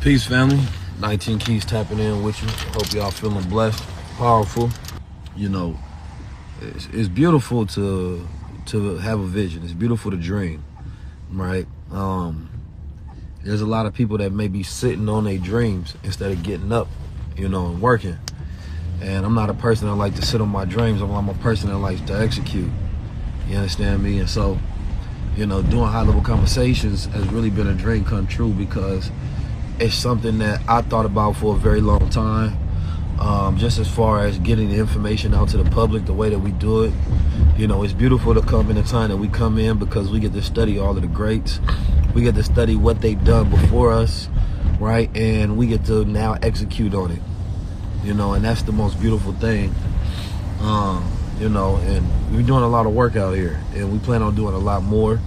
Peace, family. 19 Keys tapping in with you. Hope y'all feeling blessed, powerful. You know, it's beautiful to have a vision. It's beautiful to dream, right? There's a lot of people that may be sitting on their dreams instead of getting up, and working. And I'm not a person that like to sit on my dreams. I'm a person that likes to execute. You understand me? And so, doing high-level conversations has really been a dream come true because it's something that I thought about for a very long time. Just as far as getting the information out to the public, the way that we do it, it's beautiful to come in the time that we come in because we get to study all of the greats. We get to study what they've done before us, right? And we get to now execute on it, and that's the most beautiful thing. And we're doing a lot of work out here, and we plan on doing a lot more.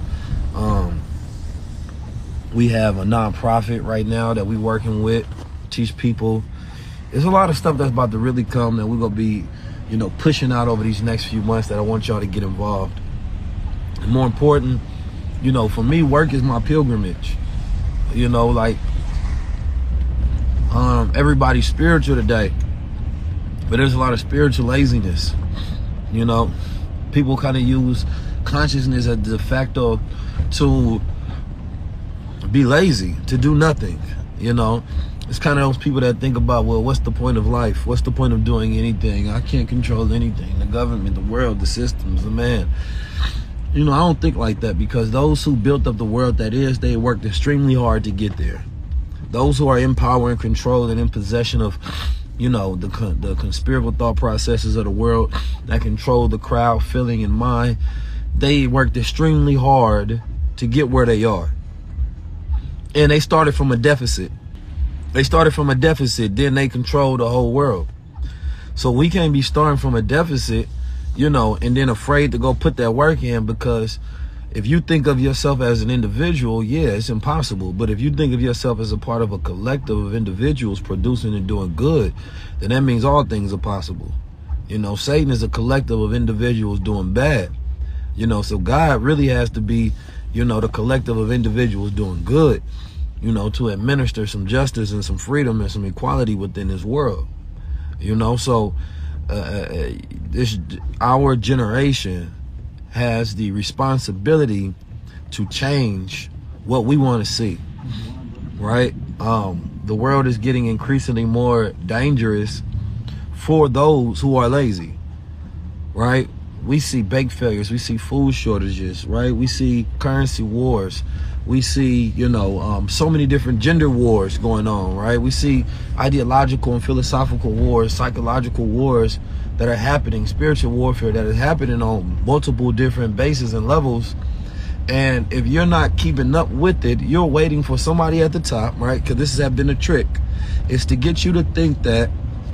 We have a nonprofit right now that we're working with, teach people. There's a lot of stuff that's about to really come that we're going to be, pushing out over these next few months that I want y'all to get involved. And more important, for me, work is my pilgrimage. Everybody's spiritual today, but there's a lot of spiritual laziness. People kind of use consciousness as de facto to be lazy, to do nothing. It's kind of those people that think about, well, what's the point of life? What's the point of doing anything? I can't control anything. The government, the world, the systems, the man. I don't think like that, because those who built up the world that is, they worked extremely hard to get there. Those who are in power and control and in possession of, the conspiratorial thought processes of the world that control the crowd, feeling, and mind, they worked extremely hard to get where they are. And they started from a deficit. Then they control the whole world. So we can't be starting from a deficit, and then afraid to go put that work in, because if you think of yourself as an individual, yeah, it's impossible. But if you think of yourself as a part of a collective of individuals producing and doing good, then that means all things are possible. Satan is a collective of individuals doing bad. So God really has to be, the collective of individuals doing good, to administer some justice and some freedom and some equality within this world. So our generation has the responsibility to change what we want to see, right? The world is getting increasingly more dangerous for those who are lazy, right? We see bank failures, we see food shortages, right? We see currency wars, we see, so many different gender wars going on, right? We see ideological and philosophical wars, psychological wars that are happening, spiritual warfare that is happening on multiple different bases and levels. And if you're not keeping up with it, you're waiting for somebody at the top, right? Because this has been a trick. It's to get you to think that,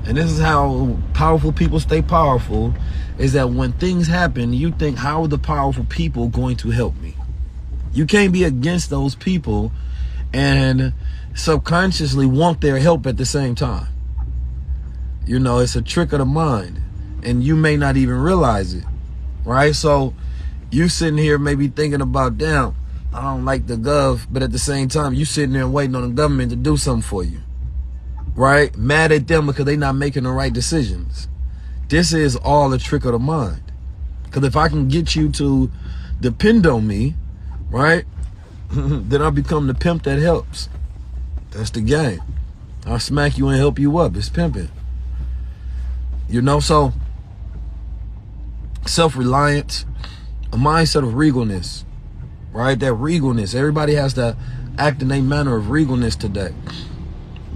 and this is how powerful people stay powerful, is that when things happen, you think, how are the powerful people going to help me? You can't be against those people and subconsciously want their help at the same time. It's a trick of the mind, and you may not even realize it, right? So you sitting here maybe thinking about, damn, I don't like the gov, but at the same time, you sitting there waiting on the government to do something for you, right? Mad at them because they're not making the right decisions. This is all a trick of the mind. Because if I can get you to depend on me, right, then I'll become the pimp that helps. That's the game. I'll smack you and help you up. It's pimping. So self-reliance, a mindset of regalness, right? That regalness. Everybody has to act in a manner of regalness today.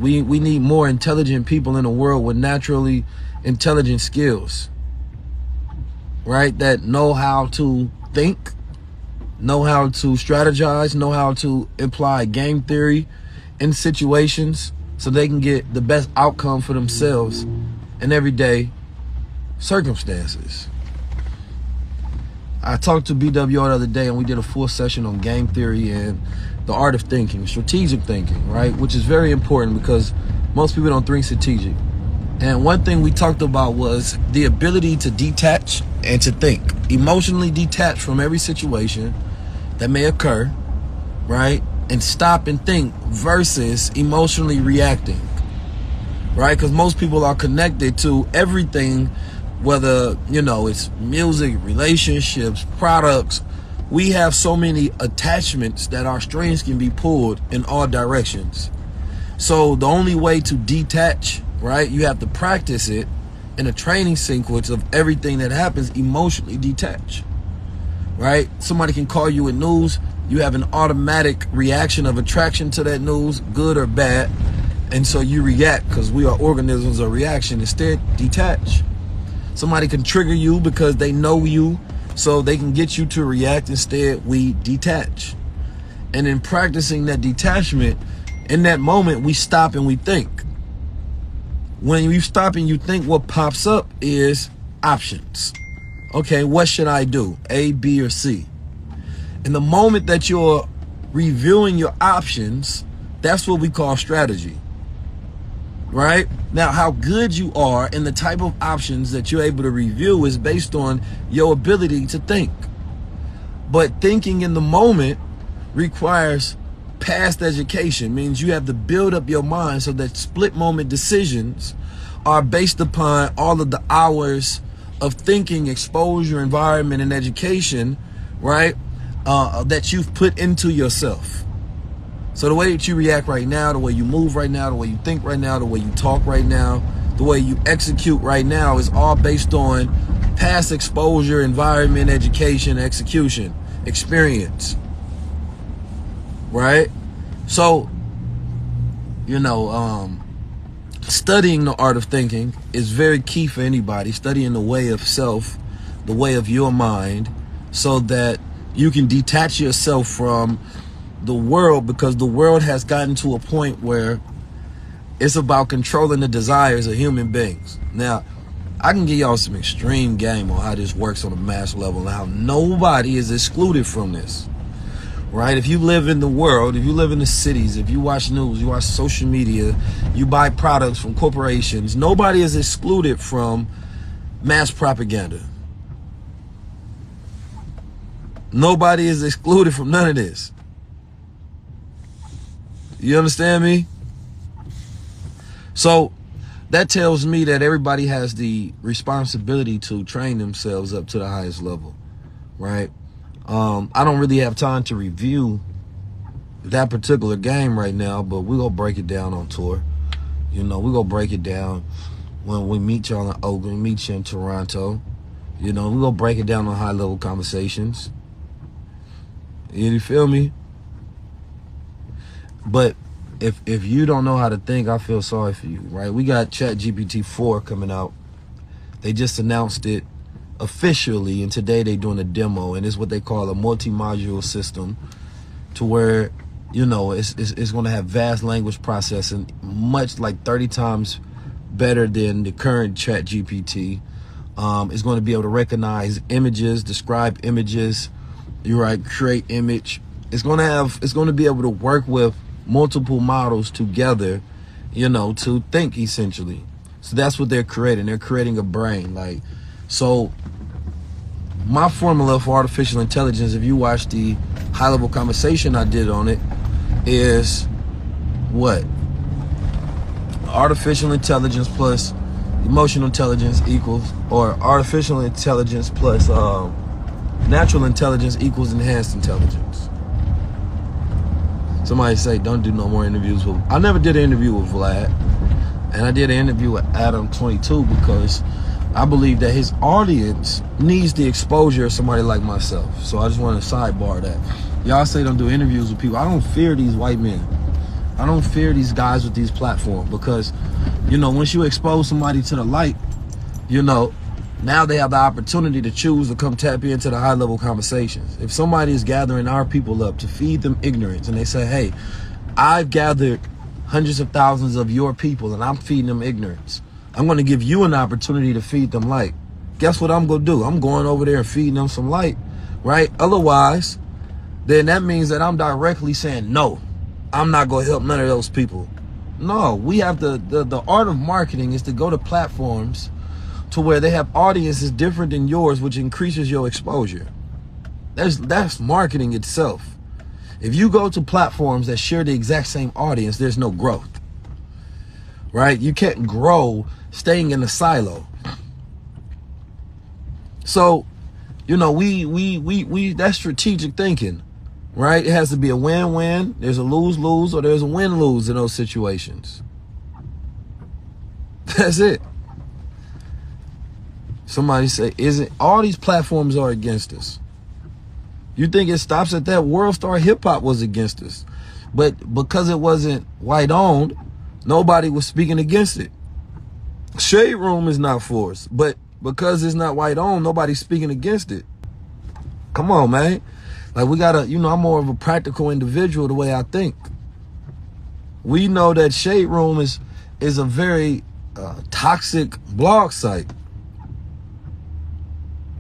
We need more intelligent people in the world with naturally intelligent skills, right? That know how to think, know how to strategize, know how to apply game theory in situations so they can get the best outcome for themselves in everyday circumstances. I talked to BWO the other day, and we did a full session on game theory and the art of thinking, strategic thinking, right? Which is very important because most people don't think strategic. And one thing we talked about was the ability to detach and to think, emotionally detach from every situation that may occur, right? and stop and think versus emotionally reacting, right? Because most people are connected to everything, whether, you know, it's music, relationships, products. We have so many attachments that our strings can be pulled in all directions. So the only way to detach, right, you have to practice it in a training sequence of everything that happens, emotionally detach, right? Somebody can call you with news. You have an automatic reaction of attraction to that news, good or bad. And so you react because we are organisms of reaction. Instead, detach. Somebody can trigger you because they know you, so they can get you to react. Instead, we detach. And in practicing that detachment, in that moment, we stop and we think. When you stop and you think, what pops up is options. Okay, what should I do? A, B, or C? In the moment that you're reviewing your options, that's what we call strategy. Right? Now, how good you are in the type of options that you're able to review is based on your ability to think. But thinking in the moment requires past education, means you have to build up your mind so that split moment decisions are based upon all of the hours of thinking, exposure, environment, and education, right? That you've put into yourself. So the way that you react right now, the way you move right now, the way you think right now, the way you talk right now, the way you execute right now is all based on past exposure, environment, education, execution, experience, right? So, you know, studying the art of thinking is very key for anybody. Studying the way of self, the way of your mind, so that you can detach yourself from the world, because the world has gotten to a point where it's about controlling the desires of human beings. Now, I can give y'all some extreme game on how this works on a mass level and how nobody is excluded from this, right? If you live in the world, if you live in the cities, if you watch news, you watch social media, you buy products from corporations, nobody is excluded from mass propaganda. Nobody is excluded from none of this. You understand me? So that tells me that everybody has the responsibility to train themselves up to the highest level, right? I don't really have time to review that particular game right now, but we're going to break it down on tour. You know, we're going to break it down when we meet y'all in Oakland, meet you in Toronto. You know, we're going to break it down on high-level conversations. You feel me? But if you don't know how to think, I feel sorry for you, right? We got ChatGPT 4 coming out. They just announced it officially, and today they're doing a demo, and it's what they call a multi-module system, to where, you know, it's going to have vast language processing, much like 30 times better than the current ChatGPT. It's going to be able to recognize images, describe images, you're right, create image. It's going to be able to work with multiple models together, you know, to think essentially. So that's what they're creating. They're creating a brain. Like, so my formula for artificial intelligence, if you watch the high level conversation I did on it, is what? Artificial intelligence plus emotional intelligence equals, or artificial intelligence plus natural intelligence equals enhanced intelligence. Somebody say, don't do no more interviews with... I never did an interview with Vlad. And I did an interview with Adam22 because I believe that his audience needs the exposure of somebody like myself. So I just want to sidebar that. Y'all say don't do interviews with people. I don't fear these white men. I don't fear these guys with these platforms, because, you know, once you expose somebody to the light, you know, now they have the opportunity to choose to come tap into the high-level conversations. If somebody is gathering our people up to feed them ignorance, and they say, hey, I've gathered hundreds of thousands of your people and I'm feeding them ignorance, I'm going to give you an opportunity to feed them light. Guess what I'm going to do? I'm going over there and feeding them some light, right? Otherwise, then that means that I'm directly saying, no, I'm not going to help none of those people. No, we have the art of marketing is to go to platforms to where they have audiences different than yours, which increases your exposure. That's marketing itself. If you go to platforms that share the exact same audience, there's no growth, right? You can't grow staying in a silo. So, you know, we that's strategic thinking, right? It has to be a win-win. There's a lose-lose, or there's a win-lose in those situations. That's it. Somebody say, isn't all these platforms are against us? You think it stops at that? World Star Hip Hop was against us, but because it wasn't white owned, nobody was speaking against it. Shade Room is not for us, but because it's not white owned, nobody's speaking against it. Come on, man. Like, we gotta, you know, I'm more of a practical individual the way I think. We know that Shade Room is a very toxic blog site.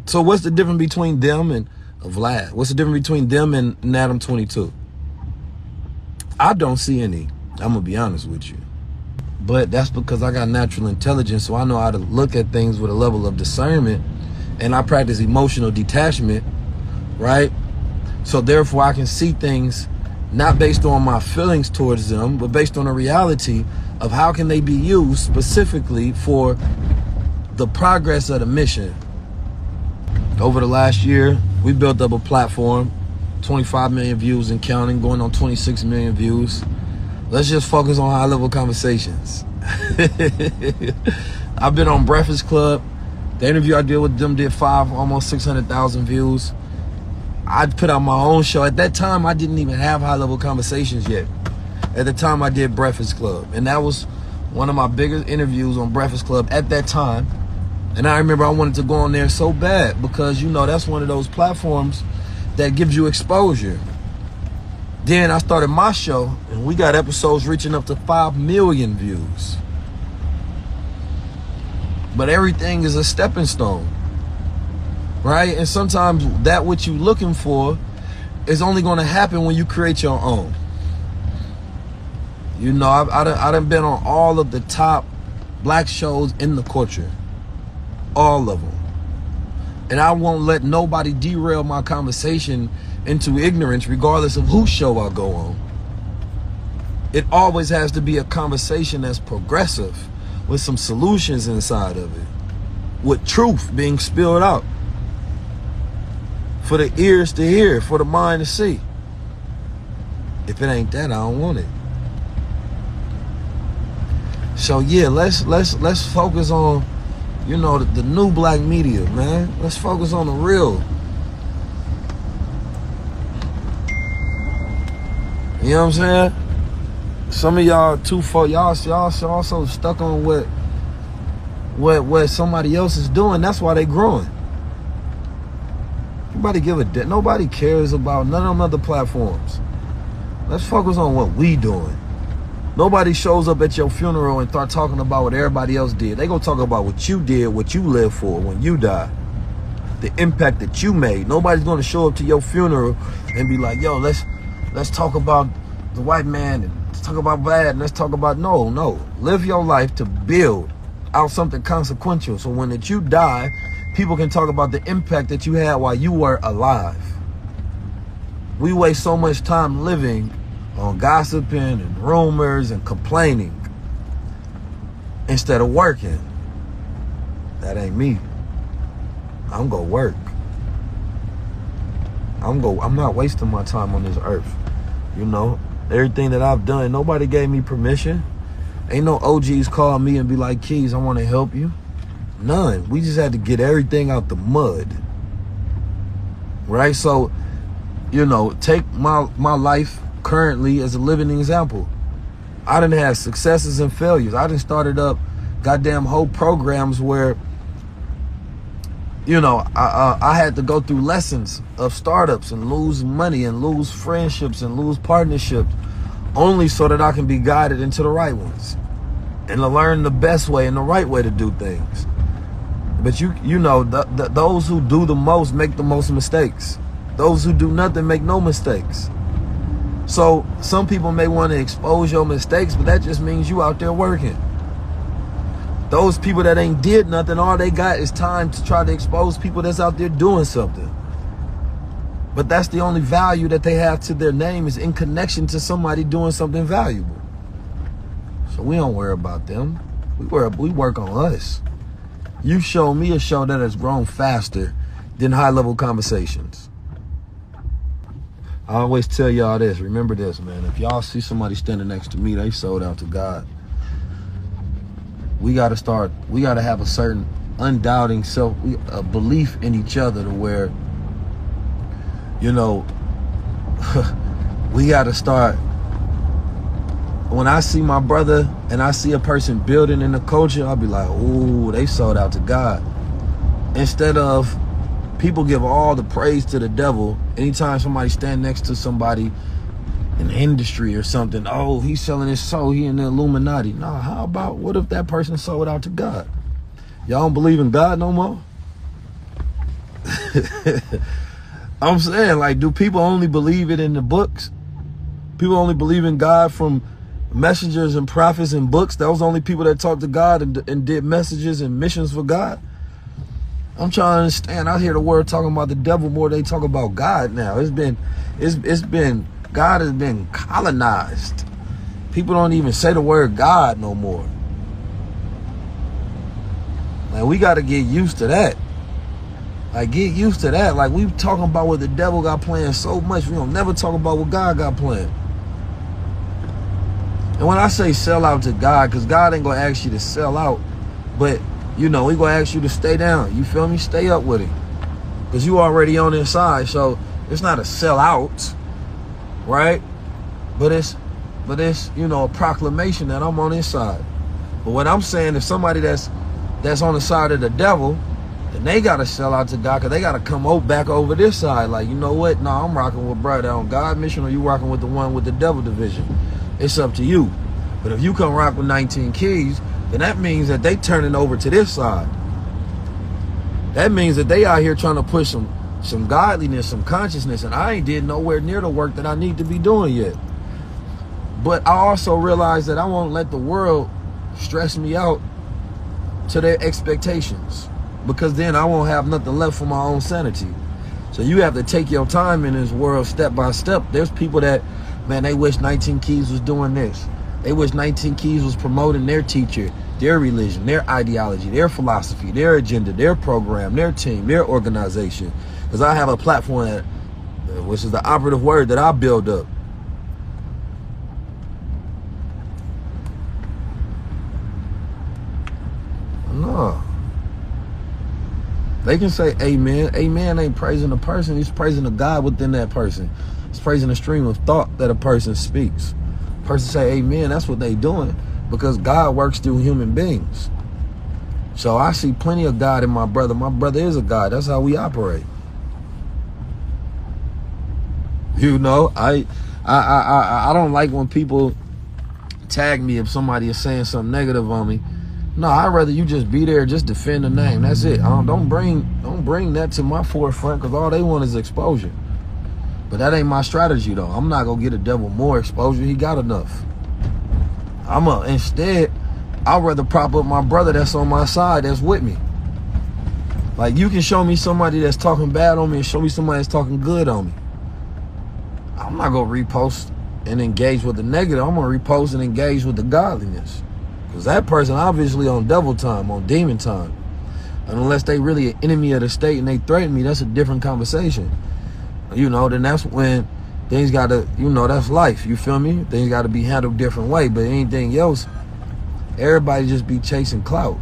So what's the difference between them and Vlad? What's the difference between them and Adam 22? I don't see any. I'm gonna be honest with you. But that's because I got natural intelligence, so I know how to look at things with a level of discernment, and I practice emotional detachment, right? So therefore I can see things not based on my feelings towards them, but based on a reality of how can they be used specifically for the progress of the mission. Over the last year, we built up a platform, 25 million views and counting, going on 26 million views. Let's just focus on high-level conversations. I've been on Breakfast Club. The interview I did with them did almost 600,000 views. I put out my own show. At that time, I didn't even have high-level conversations yet. At the time, I did Breakfast Club. And that was one of my biggest interviews on Breakfast Club at that time. And I remember I wanted to go on there so bad because, you know, that's one of those platforms that gives you exposure. Then I started my show, and we got episodes reaching up to 5 million views. But everything is a stepping stone, right? And sometimes that what you're looking for is only going to happen when you create your own. You know, I done been on all of the top black shows in the culture. All of them. And I won't let nobody derail my conversation into ignorance, regardless of whose show I go on. It always has to be a conversation that's progressive, with some solutions inside of it, with truth being spilled out for the ears to hear, for the mind to see. If it ain't that, I don't want it. So yeah, let's focus on, you know, the new black media, man. Let's focus on the real. You know what I'm saying? Some of y'all y'all so stuck on what somebody else is doing. That's why they growing. Nobody cares about none of them other platforms. Let's focus on what we doing. Nobody shows up at your funeral and start talking about what everybody else did. They gonna talk about what you did, what you lived for when you die, the impact that you made. Nobody's gonna show up to your funeral and be like, yo, let's talk about the white man, and let's talk about Vlad, and let's talk about, no. Live your life to build out something consequential, so when you die, people can talk about the impact that you had while you were alive. We waste so much time living on gossiping and rumors and complaining instead of working. That ain't me. I'm gonna work. I'm not wasting my time on this earth. You know, everything that I've done, nobody gave me permission. Ain't no OGs call me and be like, Keys, I want to help you. None. We just had to get everything out the mud. Right? So, you know, take my life currently as a living example. I done had successes and failures. I done started up goddamn whole programs where, you know, I had to go through lessons of startups and lose money and lose friendships and lose partnerships, only so that I can be guided into the right ones and to learn the best way and the right way to do things. But you know, those who do the most make the most mistakes. Those who do nothing make no mistakes. So some people may want to expose your mistakes, but that just means you out there working. Those people that ain't did nothing, all they got is time to try to expose people that's out there doing something. But that's the only value that they have to their name, is in connection to somebody doing something valuable. So we don't worry about them. We work on us. You show me a show that has grown faster than high-level conversations. I always tell y'all this. Remember this, man. If y'all see somebody standing next to me, they sold out to God. We got to have a certain undoubting a belief in each other to where, you know, we got to start. When I see my brother and I see a person building in the culture, I'll be like, ooh, they sold out to God. Instead of, people give all the praise to the devil anytime somebody stand next to somebody in the industry or something. Oh, he's selling his soul, he in the Illuminati. Nah, how about, what if that person sold out to God? Y'all don't believe in God no more? I'm saying, like, do people only believe it in the books? People only believe in God from messengers and prophets and books? That was the only people that talked to God and did messages and missions for God? I'm trying to understand. I hear the word talking about the devil more than they talk about God now. It's been God has been colonized. People don't even say the word God no more. Like, we got to get used to that. Like, get used to that. Like, we talking about what the devil got planned so much, we don't never talk about what God got planned. And when I say sell out to God, because God ain't going to ask you to sell out, but, you know, he going to ask you to stay down. You feel me? Stay up with him. Because you already on his side. So it's not a sell out, right? But it's, you know, a proclamation that I'm on his side. But what I'm saying, if somebody that's on the side of the devil, then they got to sell out to God, because they got to come back over this side. Like, you know what? No, I'm rocking with brother on God mission, or you rocking with the one with the devil division. It's up to you. But if you come rock with 19 Keys, then that means that they turning over to this side. That means that they out here trying to push some godliness, some consciousness, and I ain't did nowhere near the work that I need to be doing yet. But I also realize that I won't let the world stress me out to their expectations, because then I won't have nothing left for my own sanity. So you have to take your time in this world step by step. There's people that, man, they wish 19 Keys was doing this. They wish 19 Keys was promoting their teacher, their religion, their ideology, their philosophy, their agenda, their program, their team, their organization. Because I have a platform that, which is the operative word, that I build up. No. They can say amen. Amen ain't praising a person. He's praising the God within that person. It's praising the stream of thought that a person speaks. Person say amen, that's what they doing, because God works through human beings. So I see plenty of God in my brother. My brother is a God. That's how we operate. You know, I don't like when people tag me if somebody is saying something negative on me. No, I'd rather you just be there, just defend the name. That's it. Don't bring that to my forefront, because all they want is exposure. But that ain't my strategy, though. I'm not going to get a devil more exposure. He got enough. Instead, I'd rather prop up my brother that's on my side, that's with me. Like, you can show me somebody that's talking bad on me and show me somebody that's talking good on me. I'm not going to repost and engage with the negative. I'm going to repost and engage with the godliness. Because that person obviously on devil time, on demon time. And unless they really an enemy of the state and they threaten me, that's a different conversation. You know, then that's when things got to, you know, that's life. You feel me? Things got to be handled different way. But anything else, everybody just be chasing clout.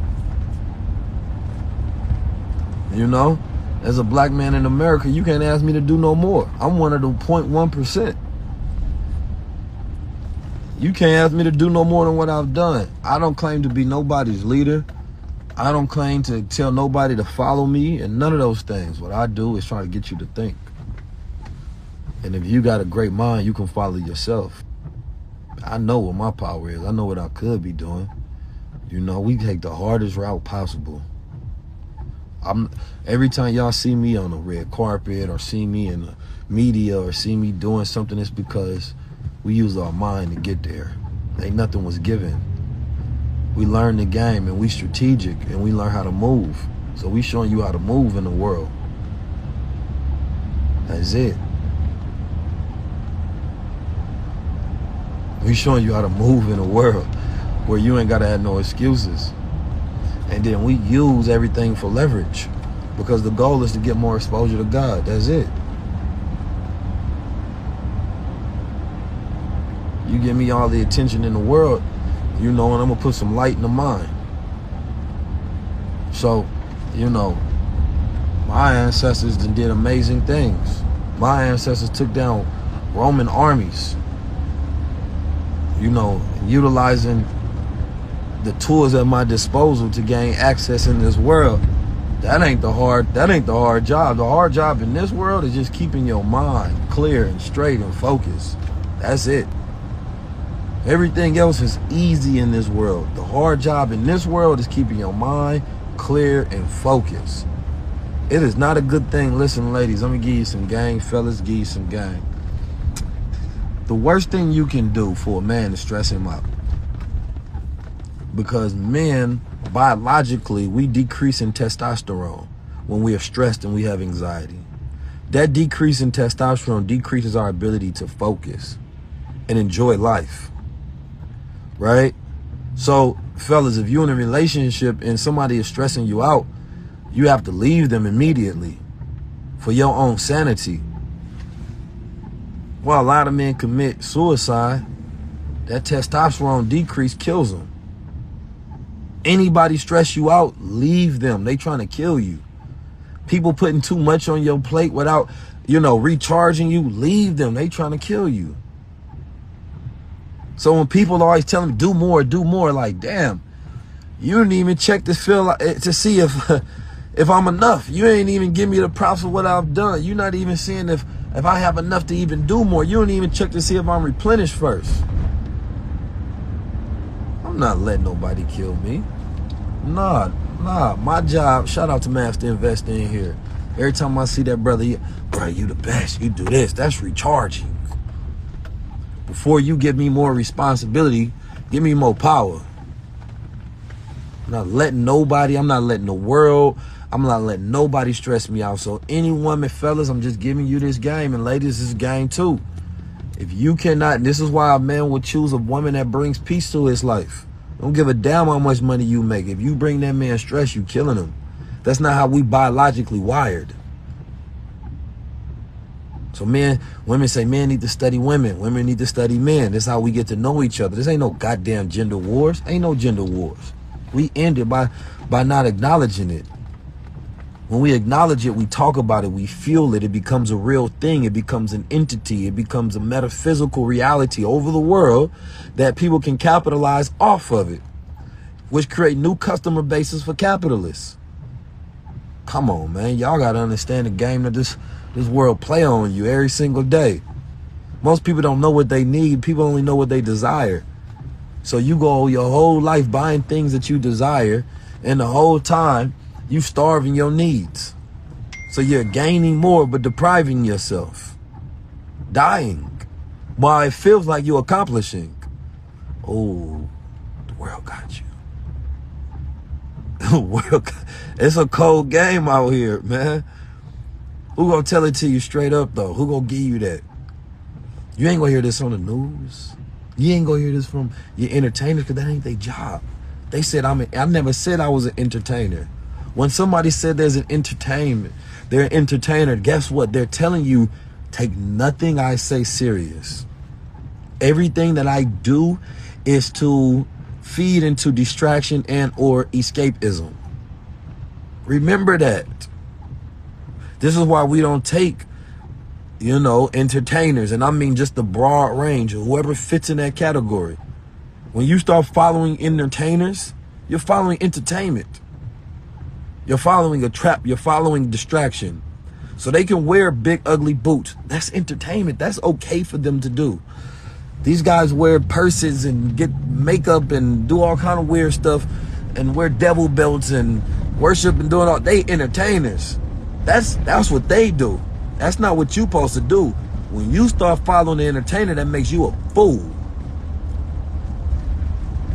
You know? As a black man in America, you can't ask me to do no more. I'm one of the 0.1%. You can't ask me to do no more than what I've done. I don't claim to be nobody's leader. I don't claim to tell nobody to follow me and none of those things. What I do is try to get you to think. And if you got a great mind, you can follow yourself. I know what my power is. I know what I could be doing. You know, we take the hardest route possible. Every time y'all see me on the red carpet or see me in the media or see me doing something, it's because we use our mind to get there. Ain't nothing was given. We learn the game and we strategic and we learn how to move. So we showing you how to move in the world. That's it. We showing you how to move in a world where you ain't gotta have no excuses. And then we use everything for leverage because the goal is to get more exposure to God. That's it. You give me all the attention in the world, you know, and I'm gonna put some light in the mind. So, you know, my ancestors did amazing things. My ancestors took down Roman armies, you know, utilizing the tools at my disposal to gain access in this world. That ain't the hard job. The hard job in this world is just keeping your mind clear and straight and focused. That's it. Everything else is easy in this world. The hard job in this world is keeping your mind clear and focused. It is not a good thing. Listen, ladies, let me give you some game. Fellas, give you some game. The worst thing you can do for a man is stress him out. Because men, biologically, we decrease in testosterone when we are stressed and we have anxiety. That decrease in testosterone decreases our ability to focus and enjoy life. Right? So, fellas, if you're in a relationship and somebody is stressing you out, you have to leave them immediately for your own sanity. Well, a lot of men commit suicide. That testosterone decrease kills them. Anybody stress you out, leave them. They trying to kill you. People putting too much on your plate without, you know, recharging you, leave them. They trying to kill you. So when people always tell me, do more, like, damn, you didn't even check to see if I'm enough. You ain't even give me the props of what I've done. You're not even seeing if I have enough to even do more. You don't even check to see if I'm replenished first. I'm not letting nobody kill me. Nah, my job, shout out to Master Investor in here. Every time I see that brother, bro, you the best, you do this, that's recharging. Before you give me more responsibility, give me more power. I'm not letting the world, I'm not letting nobody stress me out. So any woman, fellas, I'm just giving you this game, and ladies, this is game too. If you cannot, and this is why a man would choose a woman that brings peace to his life. Don't give a damn how much money you make. If you bring that man stress, you killing him. That's not how we biologically wired. So women say men need to study women. Women need to study men. This is how we get to know each other. This ain't no goddamn gender wars. Ain't no gender wars. We end it by not acknowledging it. When we acknowledge it, we talk about it, we feel it, it becomes a real thing, it becomes an entity, it becomes a metaphysical reality over the world that people can capitalize off of it, which create new customer bases for capitalists. Come on, man. Y'all got to understand the game that this world play on you every single day. Most people don't know what they need. People only know what they desire. So you go your whole life buying things that you desire, and the whole time you starving your needs. So you're gaining more but depriving yourself. Dying. While it feels like you're accomplishing. Oh, the world got you. The world it's a cold game out here, man. Who gonna tell it to you straight up, though? Who gonna give you that? You ain't gonna hear this on the news. You ain't gonna hear this from your entertainers, because that ain't their job. They said I never said I was an entertainer. When somebody said there's an entertainment, they're an entertainer, guess what? They're telling you, take nothing I say serious. Everything that I do is to feed into distraction and or escapism. Remember that. This is why we don't take, you know, entertainers, and I mean just the broad range of whoever fits in that category. When you start following entertainers, you're following entertainment. You're following a trap. You're following distraction. So they can wear big, ugly boots. That's entertainment. That's okay for them to do. These guys wear purses and get makeup and do all kind of weird stuff and wear devil belts and worship and doing all. They entertainers. That's what they do. That's not what you're supposed to do. When you start following the entertainer, that makes you a fool.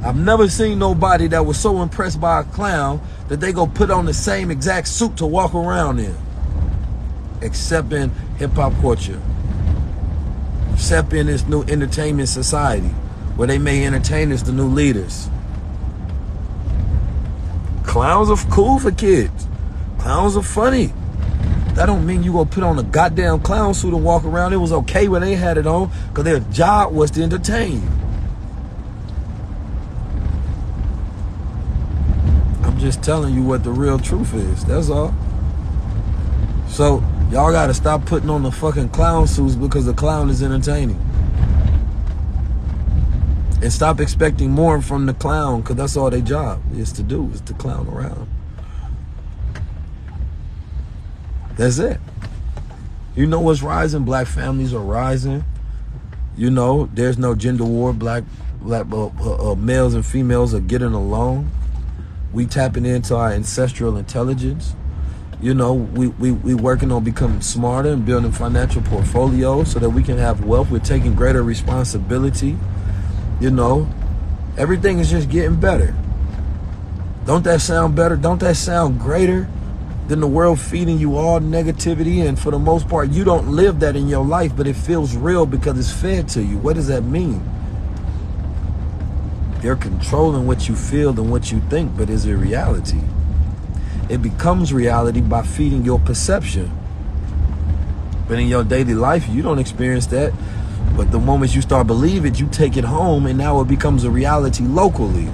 I've never seen nobody that was so impressed by a clown that they go put on the same exact suit to walk around in. Except in hip-hop culture. Except in this new entertainment society. where they make entertainers the new leaders. Clowns are cool for kids. Clowns are funny. That don't mean you gonna put on a goddamn clown suit and walk around. It was okay when they had it on because their job was to entertain you. I'm just telling you what the real truth is. That's all. So y'all gotta stop putting on the fucking clown suits because the clown is entertaining. And stop expecting more from the clown because that's all their job is to do, is to clown around. That's it. You know what's rising? Black families are rising. You know, there's no gender war. Black males and females are getting along. We tapping into our ancestral intelligence. You know, we working on becoming smarter and building financial portfolios so that we can have wealth. We're taking greater responsibility. You know, everything is just getting better. Don't that sound better? Don't that sound greater than the world feeding you all negativity? And for the most part, you don't live that in your life, but it feels real because it's fed to you. What does that mean? They're controlling what you feel and what you think, but is it reality? It becomes reality by feeding your perception. But in your daily life, you don't experience that. But the moment you start believing it, you take it home, and now it becomes a reality locally.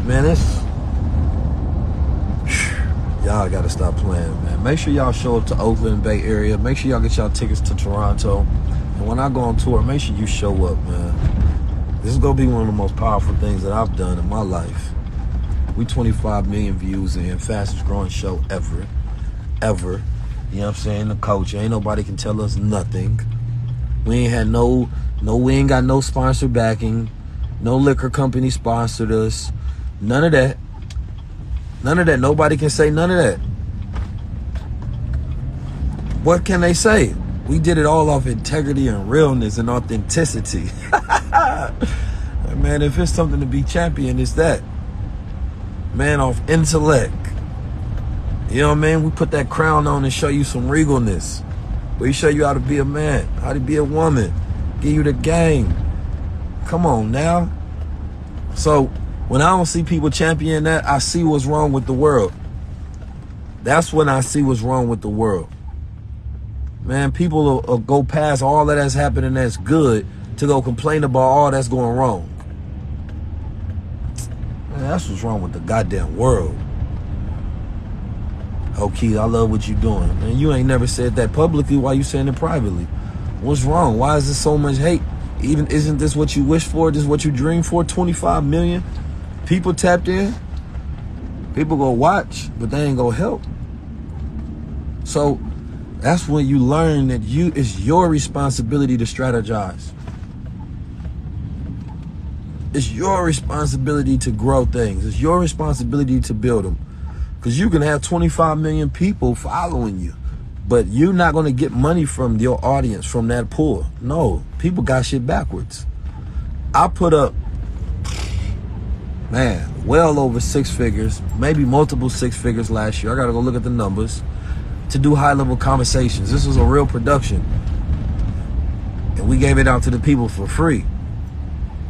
Man, y'all gotta stop playing, man. Make sure y'all show up to Oakland, Bay Area. Make sure y'all get y'all tickets to Toronto. And when I go on tour, make sure you show up, man. This is gonna be one of the most powerful things that I've done in my life. We 25 million views in, fastest growing show ever. You know what I'm saying? The culture. Ain't nobody can tell us nothing. We ain't had we ain't got no sponsor backing. No liquor company sponsored us. None of that. None of that. Nobody can say none of that. What can they say? We did it all off integrity and realness and authenticity. Man, if it's something to be championed, it's that. Man, off intellect. You know what I mean? We put that crown on and show you some regalness. We show you how to be a man, how to be a woman, give you the game. Come on now. So when I don't see people champion that, I see what's wrong with the world. That's when I see what's wrong with the world. Man, people will go past all that that's happening that's good to go complain about all that's going wrong. Man, that's what's wrong with the goddamn world. Oh, Keith, I love what you're doing. Man, you ain't never said that publicly. Why you saying it privately? What's wrong? Why is there so much hate? Even isn't this what you wish for? This is what you dream for? 25 million people tapped in. People go watch, but they ain't gonna help. So that's when you learn that it's your responsibility to strategize. It's your responsibility to grow things. It's your responsibility to build them. Because you can have 25 million people following you, but you're not going to get money from your audience from that pool. No, people got shit backwards. I put up, man, well over 6 figures, maybe multiple 6 figures last year. I got to go look at the numbers to do high-level conversations. This was a real production. And we gave it out to the people for free.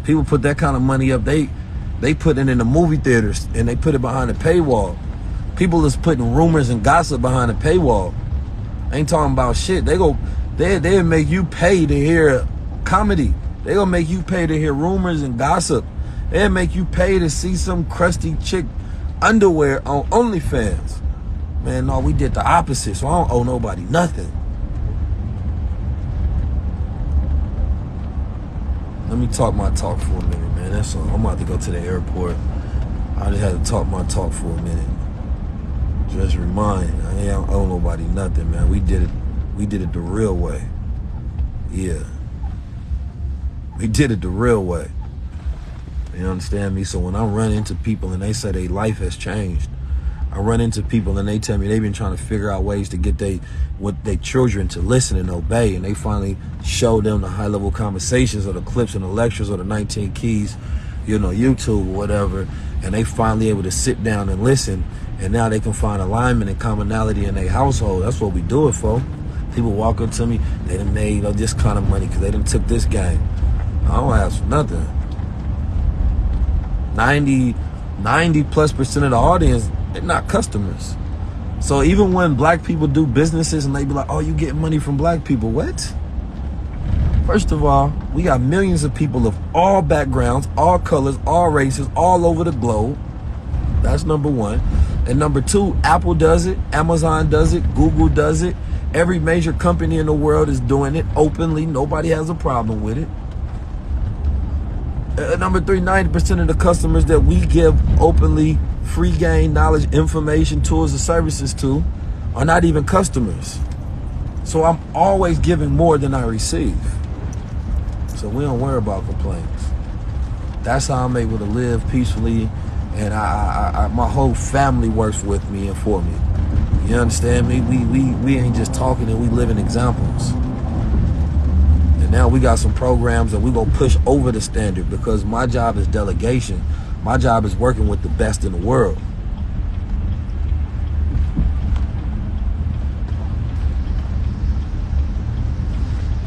People put that kind of money up. They put it in the movie theaters and they put it behind a paywall. People is putting rumors and gossip behind a paywall. Ain't talking about shit. They'll make you pay to hear comedy. They gonna make you pay to hear rumors and gossip. They'll make you pay to see some crusty chick underwear on OnlyFans. Man, no, we did the opposite, so I don't owe nobody nothing. Let me talk my talk for a minute, man. That's all. I'm about to go to the airport. I just had to talk my talk for a minute. Just remind, I don't owe nobody nothing, man. We did it the real way. Yeah. We did it the real way. You understand me? So when I run into people and they say their life has changed, I run into people and they tell me they've been trying to figure out ways to get their children to listen and obey, and they finally show them the high-level conversations or the clips and the lectures or the 19 keys, YouTube or whatever, and they finally able to sit down and listen, and now they can find alignment and commonality in their household. That's what we do it for. People walk up to me, they done made this kind of money because they done took this game. I don't ask for nothing. 90+% of the audience, they're not customers. So even when black people do businesses and they be like, oh, you getting money from black people, what? First of all, we got millions of people of all backgrounds, all colors, all races, all over the globe. That's number one. And number two, Apple does it, Amazon does it, Google does it. Every major company in the world is doing it openly. Nobody has a problem with it. Number three, 90% of the customers that we give openly free game, knowledge, information, tools, and services to are not even customers. So I'm always giving more than I receive. So we don't worry about complaints. That's how I'm able to live peacefully, and I my whole family works with me and for me. You understand me? We ain't just talking, and we living examples. And now we got some programs that we gonna push over the standard, because my job is delegation. My job is working with the best in the world.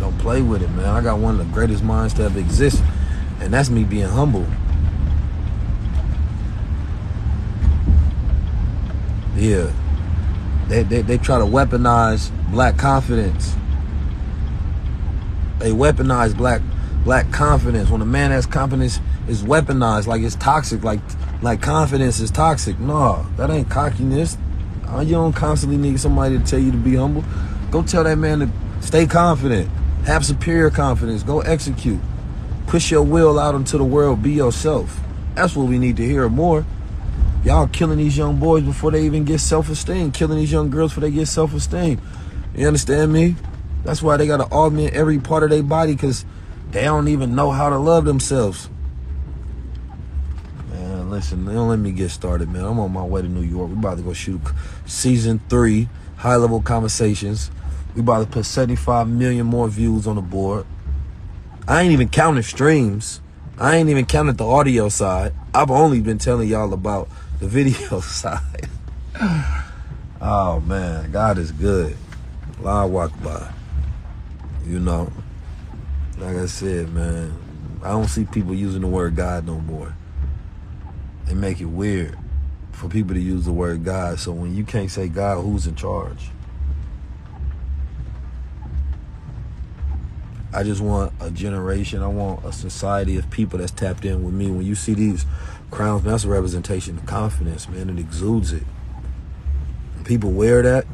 Don't play with it, man. I got one of the greatest minds to ever exist, and that's me being humble. Yeah. They try to weaponize black confidence. They weaponize black confidence. When a man has confidence, is weaponized like it's toxic, like confidence is toxic. No, that ain't cockiness. You don't constantly need somebody to tell you to be humble. Go tell that man to stay confident, have superior confidence, go execute, push your will out into the world, be yourself. That's what we need to hear more. Y'all killing these young boys before they even get self-esteem, killing these young girls before they get self-esteem. You understand me? That's why they got to augment every part of their body, because they don't even know how to love themselves. Man, listen, don't let me get started, man. I'm on my way to New York. We about to go shoot season 3, High Level Conversations. We about to put 75 million more views on the board. I ain't even counting streams. I ain't even counted the audio side. I've only been telling y'all about the video side. Oh, man, God is good. Allahu Akbar. You know, like I said, man, I don't see people using the word God no more. They make it weird for people to use the word God. So when you can't say God, who's in charge? I just want a generation. I want a society of people that's tapped in with me. When you see these crowns, man, that's a representation of confidence, man. It exudes it. When people wear that,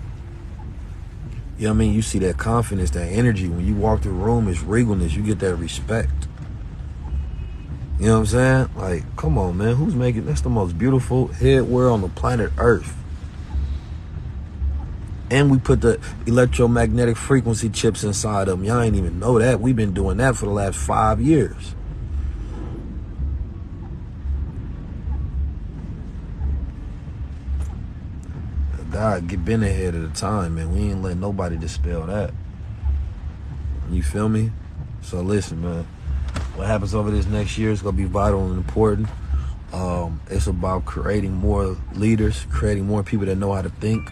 you know what I mean? You see that confidence, that energy. When you walk through the room, it's regalness. You get that respect. You know what I'm saying? Like, come on, man. Who's making... That's the most beautiful headwear on the planet Earth. And we put the electromagnetic frequency chips inside them. Y'all ain't even know that. We've been doing that for the last 5 years. God, been ahead of the time, man. We ain't let nobody dispel that. You feel me? So listen, man. What happens over this next year is going to be vital and important. It's about creating more leaders, creating more people that know how to think,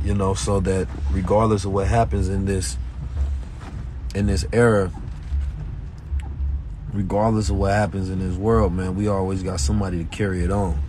you know, so that regardless of what happens in this era, regardless of what happens in this world, man, we always got somebody to carry it on.